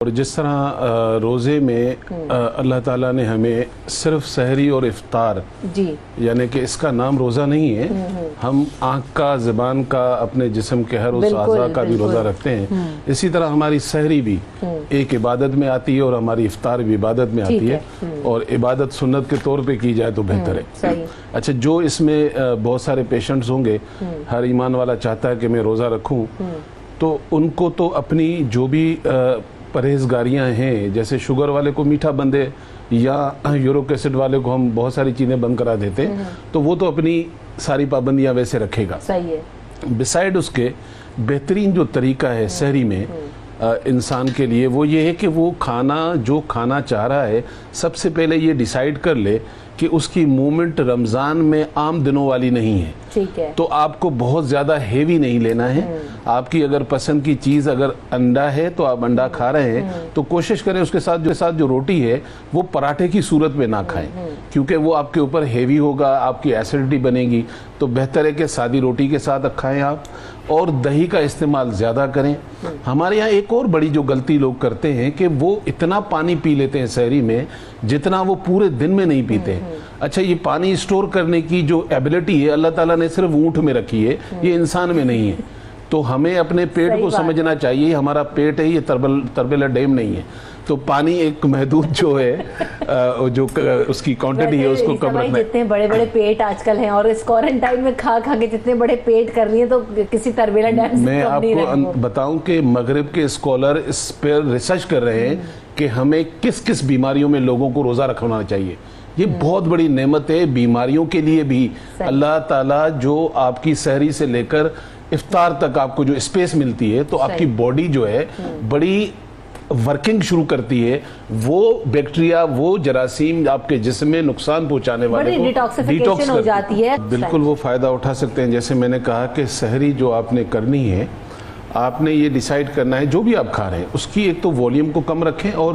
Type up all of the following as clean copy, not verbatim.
اور جس طرح روزے میں اللہ تعالیٰ نے ہمیں صرف سحری اور افطار یعنی کہ اس کا نام روزہ نہیں ہے، ہم آنکھ کا، زبان کا، اپنے جسم کے ہر اس اعضاء کا بھی روزہ رکھتے ہیں. اسی طرح ہماری سحری بھی ایک عبادت میں آتی ہے اور ہماری افطار بھی عبادت میں آتی ہے، اور عبادت سنت کے طور پہ کی جائے تو بہتر ہے. اچھا، جو اس میں بہت سارے پیشنٹس ہوں گے، ہر ایمان والا چاہتا ہے کہ میں روزہ رکھوں، تو ان کو تو اپنی جو بھی پرہیزگاریاں ہیں، جیسے شوگر والے کو میٹھا بند ہے یا یورک ایسڈ والے کو ہم بہت ساری چیزیں بند کرا دیتے ہیں، تو وہ تو اپنی ساری پابندیاں ویسے رکھے گا. صحیح ہے. بسائیڈ اس کے بہترین جو طریقہ ہے سحری میں انسان کے لیے، وہ یہ ہے کہ وہ کھانا جو کھانا چاہ رہا ہے، سب سے پہلے یہ ڈیسائیڈ کر لے کہ اس کی مومنٹ رمضان میں عام دنوں والی نہیں ہے. ٹھیک ہے. تو آپ کو بہت زیادہ ہیوی نہیں لینا ہے. آپ کی اگر پسند کی چیز اگر انڈا ہے تو آپ انڈا کھا رہے ہیں تو کوشش کریں اس کے ساتھ جو روٹی ہے وہ پراٹھے کی صورت میں نہ کھائیں، کیونکہ وہ آپ کے اوپر ہیوی ہوگا، آپ کی ایسیڈیٹی بنے گی. تو بہتر ہے کہ سادی روٹی کے ساتھ کھائیں آپ، اور دہی کا استعمال زیادہ کریں. ہمارے یہاں ایک اور بڑی جو غلطی لوگ کرتے ہیں کہ وہ اتنا پانی پی لیتے ہیں سحری میں جتنا وہ پورے دن میں نہیں پیتے. اچھا، یہ پانی اسٹور کرنے کی جو ایبلٹی ہے اللہ تعالیٰ نے صرف اونٹ میں رکھی ہے، یہ انسان میں نہیں ہے. تو ہمیں اپنے پیٹ کو سمجھنا چاہیے، ہمارا پیٹ ہے، یہ تربیلا ڈیم نہیں ہے. تو پانی ایک محدود جو ہے جو اس کی کوانٹٹی ہے اس کو کم رکھنا ہے. جتنے بڑے بڑے پیٹ آج کل ہیں اور اس کوارنٹائن میں کھا کے جتنے بڑے پیٹ کر رہی ہیں تو کسی تربیلا ڈیم سے میں آپ کو بتاؤں کہ مغرب کے اسکالر اس پہ ریسرچ کر رہے ہیں کہ ہمیں کس کس بیماریوں میں لوگوں کو روزہ رکھنا چاہیے. یہ بہت بڑی نعمت ہے بیماریوں کے لیے بھی. اللہ تعالیٰ جو آپ کی سحری سے لے کر افطار تک آپ کو جو اسپیس ملتی ہے تو آپ کی باڈی جو ہے بڑی ورکنگ شروع کرتی ہے. وہ بیکٹیریا، وہ جراثیم آپ کے جسم میں نقصان پہنچانے والے کو ڈیٹاکس ہو جاتی ہے. بالکل وہ فائدہ اٹھا سکتے ہیں. جیسے میں نے کہا کہ سحری جو آپ نے کرنی ہے، آپ نے یہ ڈیسائیڈ کرنا ہے جو بھی آپ کھا رہے ہیں اس کی ایک تو والیوم کو کم رکھیں، اور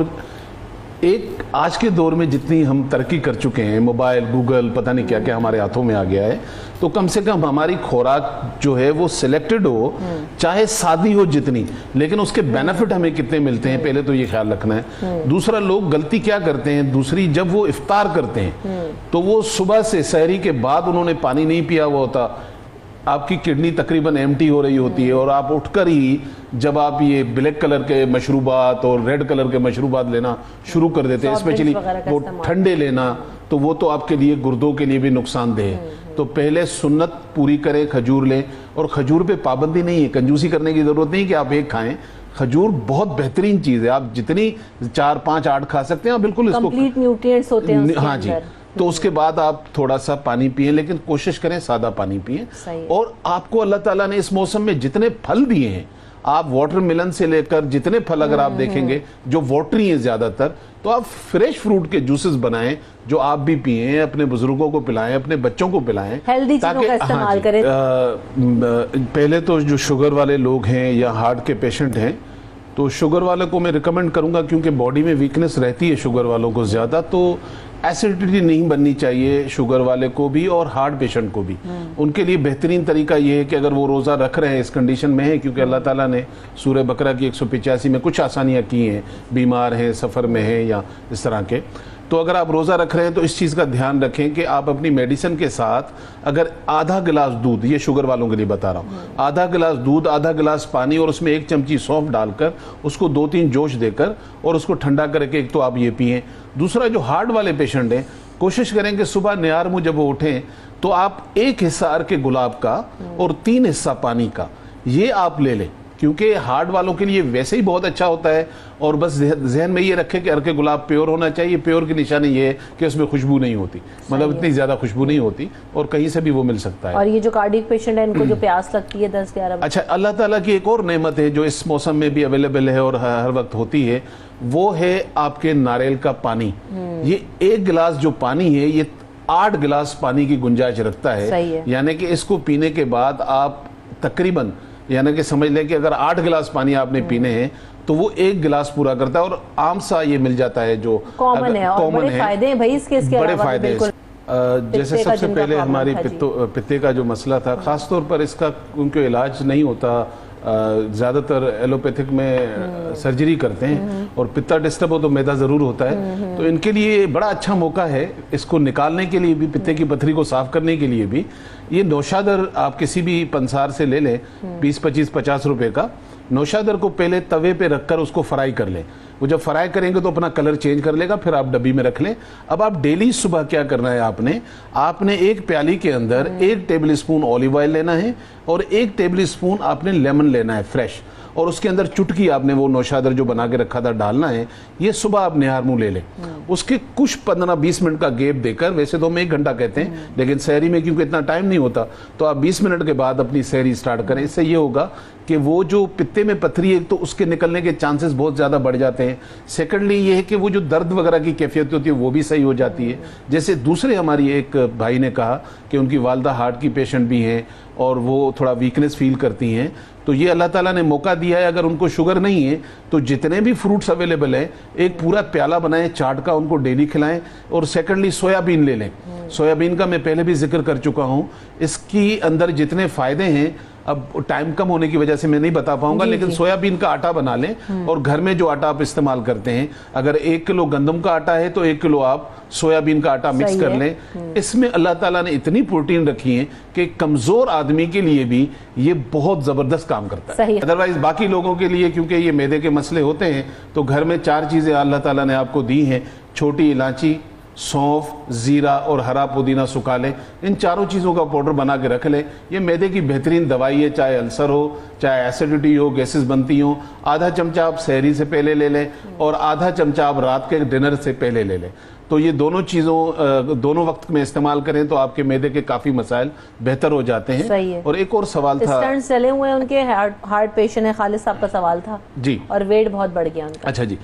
ایک آج کے دور میں جتنی ہم ترقی کر چکے ہیں، موبائل، گوگل، پتہ نہیں کیا کیا ہمارے ہاتھوں میں آ گیا ہے، تو کم سے کم ہماری خوراک جو ہے وہ سلیکٹڈ ہو، چاہے سادی ہو جتنی، لیکن اس کے بینیفٹ ہمیں کتنے ملتے ہیں پہلے تو یہ خیال رکھنا ہے. دوسرا، لوگ غلطی کیا کرتے ہیں دوسری، جب وہ افطار کرتے ہیں تو وہ صبح سے سحری کے بعد انہوں نے پانی نہیں پیا ہوا ہوتا، آپ کی کڈنی تقریباً ایمٹی ہو رہی ہوتی ہے، اور آپ اٹھ کر ہی جب آپ یہ بلیک کلر کے مشروبات اور ریڈ کلر کے مشروبات لینا شروع کر دیتے ہیں، اسپیشلی وہ ٹھنڈے لینا، تو وہ تو آپ کے لیے گردوں کے لیے بھی نقصان دہ ہے. تو پہلے سنت پوری کریں، کھجور لیں. اور کھجور پہ پابندی نہیں ہے، کنجوسی کرنے کی ضرورت نہیں کہ آپ ایک کھائیں. کھجور بہت بہترین چیز ہے، آپ جتنی 4 5 8 کھا سکتے ہیں بالکل. اس کو کمپلیٹ نیوٹریئنٹس ہوتے ہیں. ہاں جی. تو اس کے بعد آپ تھوڑا سا پانی پئیں، لیکن کوشش کریں سادہ پانی پئیں. اور آپ کو اللہ تعالیٰ نے اس موسم میں جتنے پھل دیے ہیں، آپ واٹر ملن سے لے کر جتنے پھل اگر آپ دیکھیں گے جو واٹری ہیں زیادہ تر، تو آپ فریش فروٹ کے جوسز بنائیں جو آپ بھی پئیں، اپنے بزرگوں کو پلائیں، اپنے بچوں کو پلائیں، ہیلدی چیزوں کا استعمال کریں. پہلے تو جو شوگر والے لوگ ہیں یا ہارٹ کے پیشنٹ ہیں، تو شوگر والے کو میں ریکمنڈ کروں گا، کیونکہ باڈی میں ویکنس رہتی ہے شوگر والوں کو زیادہ، تو ایسیڈیٹی نہیں بننی چاہیے شوگر والے کو بھی اور ہارٹ پیشنٹ کو بھی. ان کے لیے بہترین طریقہ یہ ہے کہ اگر وہ روزہ رکھ رہے ہیں، اس کنڈیشن میں ہے، کیونکہ اللہ تعالیٰ نے سورہ بقرہ کی 185 میں کچھ آسانیاں کی ہیں، بیمار ہیں، سفر میں ہیں یا اس طرح کے، تو اگر آپ روزہ رکھ رہے ہیں تو اس چیز کا دھیان رکھیں کہ آپ اپنی میڈیسن کے ساتھ اگر آدھا گلاس دودھ، یہ شوگر والوں کے لیے بتا رہا ہوں، آدھا گلاس دودھ، آدھا گلاس پانی اور اس میں 1 چمچی سونف ڈال کر اس کو 2-3 جوش دے کر اور اس کو ٹھنڈا کر کے ایک تو آپ یہ پئیں. دوسرا، جو ہارٹ والے پیشنٹ ہیں، کوشش کریں کہ صبح نیار منہ جب وہ اٹھیں تو آپ 1 حصہ عرق گلاب کا اور 3 حصہ پانی کا یہ آپ لے لیں، کیونکہ ہارٹ والوں کے لیے ویسے ہی بہت اچھا ہوتا ہے. اور بس ذہن میں یہ رکھے کہ عرق گلاب پیور ہونا چاہیے. پیور کی نشانی یہ ہے کہ اس میں خوشبو نہیں ہوتی، مطلب اتنی زیادہ خوشبو نہیں ہوتی، اور کہیں سے بھی وہ مل سکتا ہے. اور یہ جو کارڈیک پیشنٹ ہے ان کو جو پیاس لگتی ہے 10-11 بجے، اچھا، اللہ تعالیٰ کی ایک اور نعمت ہے جو اس موسم میں بھی اویلیبل ہے اور ہر وقت ہوتی ہے، وہ ہے آپ کے ناریل کا پانی. یہ 1 گلاس جو پانی ہے یہ 8 گلاس پانی کی گنجائش رکھتا ہے. یعنی کہ اس کو پینے کے بعد آپ تقریباً، یعنی کہ سمجھ لیں کہ اگر 8 گلاس پانی آپ نے پینے ہیں تو وہ 1 گلاس پورا کرتا ہے. اور عام سا یہ مل جاتا ہے جو کامن ہے، اور بڑے فائدے ہیں بھائی اس کے بڑے فائدے ہیں. جیسے سب سے پہلے ہماری پتے کا جو مسئلہ تھا، خاص طور پر اس کا کیونکہ علاج نہیں ہوتا زیادہ تر ایلوپیتھک میں سرجری کرتے ہیں اور پتا ڈسٹرب ہو تو میدا ضرور ہوتا ہے، تو ان کے لیے بڑا اچھا موقع ہے اس کو نکالنے کے لیے بھی، پتے کی پتھری کو صاف کرنے کے لیے بھی۔ یہ نوشادر آپ کسی بھی پنسار سے لے لیں، 20-25-50 روپے کا۔ نوشادر کو پہلے توے پہ رکھ کر اس کو فرائی کر لیں، وہ جب فرائی کریں گے تو اپنا کلر چینج کر لے گا، پھر آپ ڈبی میں رکھ لیں۔ اب آپ ڈیلی صبح کیا کرنا ہے، آپ نے ایک پیالی کے اندر 1 ٹیبل اسپون اولیو آئل لینا ہے اور 1 ٹیبل اسپون آپ نے لیمن لینا ہے فریش، اور اس کے اندر چٹکی آپ نے وہ نوشادر جو بنا کے رکھا تھا ڈالنا ہے۔ یہ صبح آپ نہار منہ لے لیں، اس کے کچھ 15-20 منٹ کا گیپ دے کر، ویسے تو ہم 1 گھنٹہ کہتے ہیں لیکن سحری میں کیونکہ اتنا ٹائم نہیں ہوتا تو آپ 20 منٹ کے بعد اپنی سحری سٹارٹ کریں۔ اس سے یہ ہوگا کہ وہ جو پتے میں پتھری ہے تو اس کے نکلنے کے چانسز بہت زیادہ بڑھ جاتے ہیں۔ سیکنڈلی یہ ہے کہ وہ جو درد وغیرہ کی کیفیت ہوتی ہے وہ بھی صحیح ہو جاتی ہے۔ جیسے دوسرے ہماری ایک بھائی نے کہا کہ ان کی والدہ ہارٹ کی پیشنٹ بھی ہیں اور وہ تھوڑا ویکنس فیل کرتی ہیں، تو یہ اللہ تعالیٰ نے موقع دیا ہے، اگر ان کو شوگر نہیں ہے تو جتنے بھی فروٹس اویلیبل ہیں ایک پورا پیالہ بنائیں چاٹ کا، ان کو ڈیلی کھلائیں۔ اور سیکنڈلی سویابین لے لیں، سویابین کا میں پہلے بھی ذکر کر چکا ہوں، اس کی اندر جتنے فائدے ہیں، اب ٹائم کم ہونے کی وجہ سے میں نہیں بتا پاؤں گا، لیکن سویابین کا آٹا بنا لیں اور گھر میں جو آٹا آپ استعمال کرتے ہیں، اگر 1 کلو گندم کا آٹا ہے تو 1 کلو آپ سویابین کا آٹا مکس کر لیں۔ اس میں اللہ تعالیٰ نے اتنی پروٹین رکھی ہے کہ کمزور آدمی کے لیے بھی یہ بہت زبردست کام کرتا ہے۔ ادروائز باقی لوگوں کے لیے کیونکہ یہ میدے کے مسئلے ہوتے ہیں تو گھر میں 4 چیزیں اللہ تعالیٰ نے آپ کو دی ہیں، چھوٹی الائچی، سونف، زیرہ اور ہرا پودینہ سکھا لیں، ان چاروں چیزوں کا پاؤڈر بنا کے رکھ لیں۔ یہ میدے کی بہترین دوائی ہے، چاہے السر ہو، چاہے ایسیڈیٹی ہو، گیسز بنتی ہوں۔ آدھا چمچہ آپ سحری سے پہلے لے لیں اور آدھا چمچہ آپ رات کے ڈنر سے پہلے لے لیں، تو یہ دونوں وقت میں استعمال کریں تو آپ کے میدے کے کافی مسائل بہتر ہو جاتے ہیں۔ اور ایک اور سوال تھا، اسٹنٹ چلے ہوئے ہیں ان کے، ہارٹ پیشنٹ ہے، خالد صاحب کا سوال تھا جی، اور ویٹ بہت بڑھ گیا ان کا۔ اچھا جی،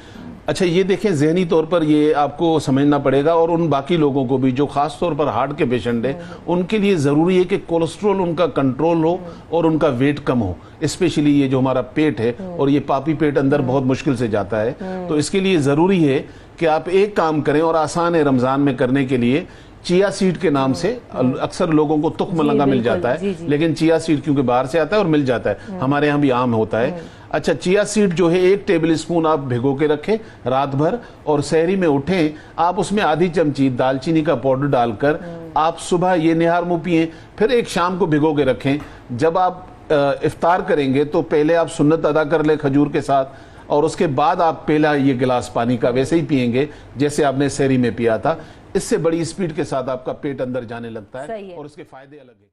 اچھا یہ دیکھیں ذہنی طور پر یہ آپ کو سمجھنا پڑے گا، اور ان باقی لوگوں کو بھی جو خاص طور پر ہارٹ کے پیشنٹ ہیں ان کے لیے ضروری ہے کہ کولیسٹرول ان کا کنٹرول ہو اور ان کا ویٹ کم ہو، اسپیشلی یہ جو ہمارا پیٹ ہے اور یہ پاپی پیٹ اندر بہت مشکل سے جاتا ہے، تو اس کے لیے ضروری ہے کہ آپ ایک کام کریں اور آسان ہے رمضان میں کرنے کے لیے۔ چیا سیڈ کے نام سے اکثر لوگوں کو تخم لنگا مل جاتا ہے، لیکن چیا سیڈ کیونکہ باہر سے آتا ہے اور مل جاتا ہے، ہمارے ہاں بھی عام ہوتا ہے۔ اچھا، چیا سیڈ جو ہے 1 ٹیبل اسپون آپ بھگو کے رکھیں رات بھر، اور سحری میں اٹھیں آپ اس میں آدھی چمچی دال چینی کا پاؤڈر ڈال کر آپ صبح یہ نہار منہ پئیں، پھر ایک شام کو بھگو کے رکھیں۔ جب آپ افطار کریں گے تو پہلے آپ سنت ادا کر لیں کھجور کے ساتھ، اور اس کے بعد آپ پہلا یہ گلاس پانی کا ویسے ہی پئیں گے جیسے آپ نے سحری میں پیا تھا۔ اس سے بڑی اسپیڈ کے ساتھ آپ کا پیٹ اندر جانے لگتا ہے اور اس کے فائدے الگ ہیں۔